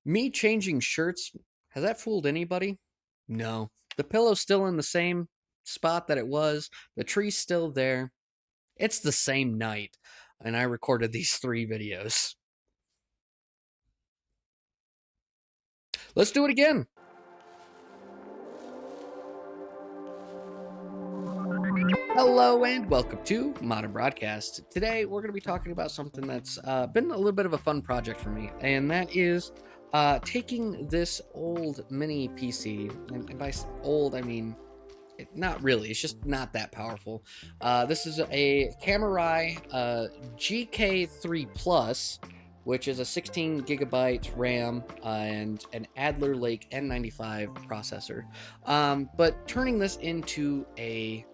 Me changing shirts, has that fooled anybody? No. The pillow's still in the same spot that it was. The tree's still there. It's the same night, and I recorded these 3 videos. Let's do it again. Hello and welcome to Modern Broadcast. Today we're going to be talking about something that's been a little bit of a fun project for me, and that is taking this old mini PC, and by old I mean not really. It's just not that powerful. This is a Camerai GK3 Plus, which is a 16 gigabyte RAM and an Adler Lake N95 processor. But turning this into a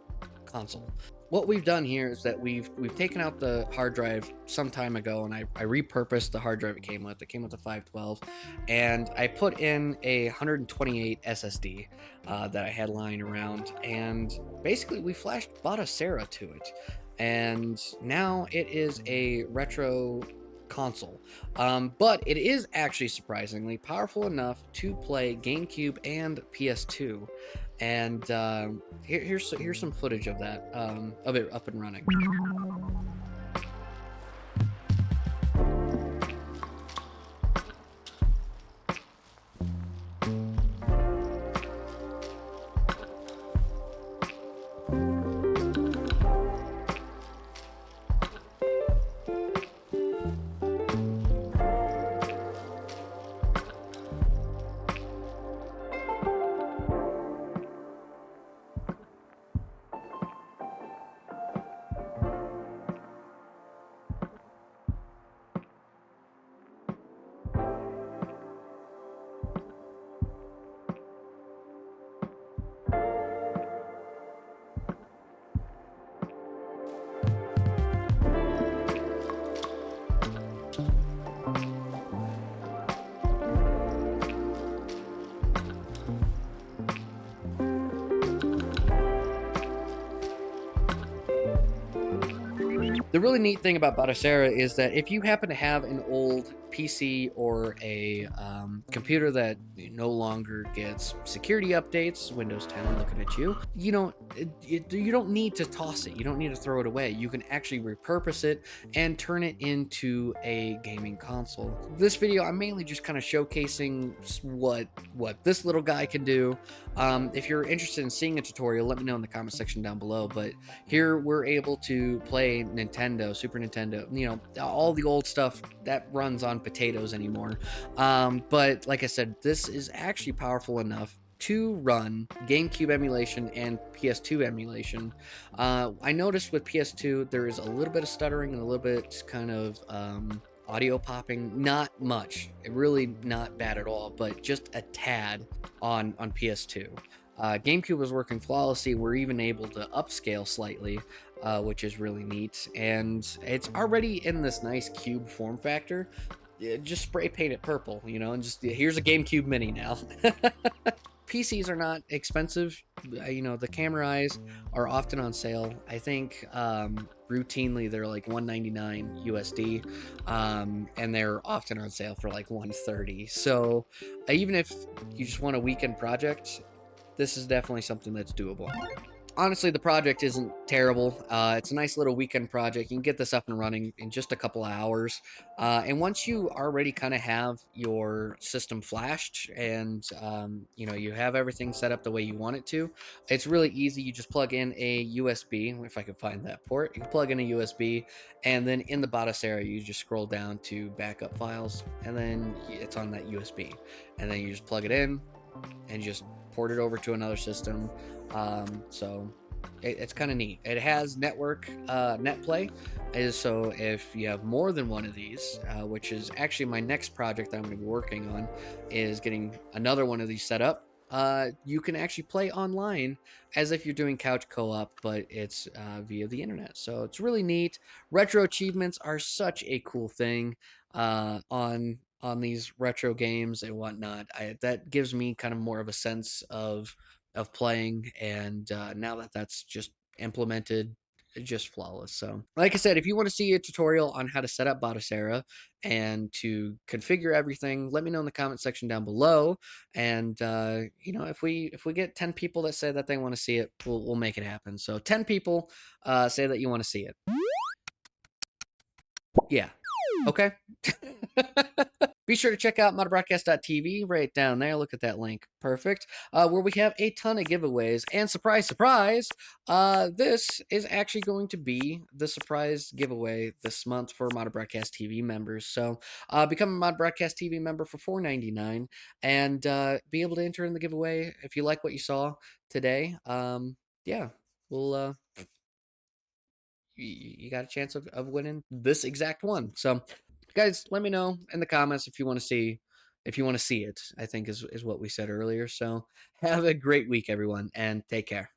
console. What we've done here is that we've taken out the hard drive some time ago, and I repurposed the hard drive it came with. It came with a 512, and I put in a 128 SSD that I had lying around, and basically we flashed Batocera to it, and now it is a retro console. But it is actually surprisingly powerful enough to play GameCube and PS2. And here's some footage of that, of it up and running. The really neat thing about Batocera is that if you happen to have an old PC or a computer that no longer gets security updates, Windows 10 looking at you, you don't need to toss it. You don't need to throw it away. You can actually repurpose it and turn it into a gaming console. This video, I'm mainly just kind of showcasing what this little guy can do. If you're interested in seeing a tutorial, let me know in the comment section down below. But here we're able to play Nintendo, Super Nintendo, all the old stuff that runs on potatoes anymore. But like I said, this is actually powerful enough to run GameCube emulation and PS2 emulation. I noticed with PS2 there is a little bit of stuttering and a little bit kind of audio popping. Not much, really not bad at all, but just a tad on PS2. GameCube was working flawlessly. We're even able to upscale slightly, which is really neat. And it's already in this nice cube form factor. Just spray paint it purple, and just here's a GameCube Mini now. PCs are not expensive. The Camerais are often on sale. I think routinely they're like $199 USD, and they're often on sale for like $130. So even if you just want a weekend project, this is definitely something that's doable. Honestly, the project isn't terrible. It's a nice little weekend project. You can get this up and running in just a couple of hours. And once you already kind of have your system flashed and you have everything set up the way you want it to, it's really easy. You just plug in a USB. If I could find that port, you can plug in a USB, and then in the Batocera, you just scroll down to backup files, and then it's on that USB, and then you just plug it in and just port it over to another system. So it's kind of neat. It has network net play, so if you have more than one of these, which is actually my next project that I'm going to be working on, is getting another one of these set up. You can actually play online as if you're doing couch co-op, but it's via the internet. So it's really neat. Retro achievements are such a cool thing on these retro games and whatnot. That gives me kind of more of a sense of playing, and now that that's just implemented just flawless. So, like I said, if you want to see a tutorial on how to set up Batocera and to configure everything, let me know in the comment section down below. And you know, if we get 10 people that say that they want to see it, we'll make it happen. So 10 people say that you want to see it. Yeah. Okay. Be sure to check out modernbroadcast.tv right down there. Look at that link. Perfect. Where we have a ton of giveaways. And surprise, surprise, this is actually going to be the surprise giveaway this month for Modern Broadcast TV members. So become a Modern Broadcast TV member for $4.99 and be able to enter in the giveaway if you like what you saw today. Yeah, we'll you got a chance of winning this exact one. So guys, let me know in the comments if you want to see it, I think is what we said earlier. So have a great week, everyone, and take care.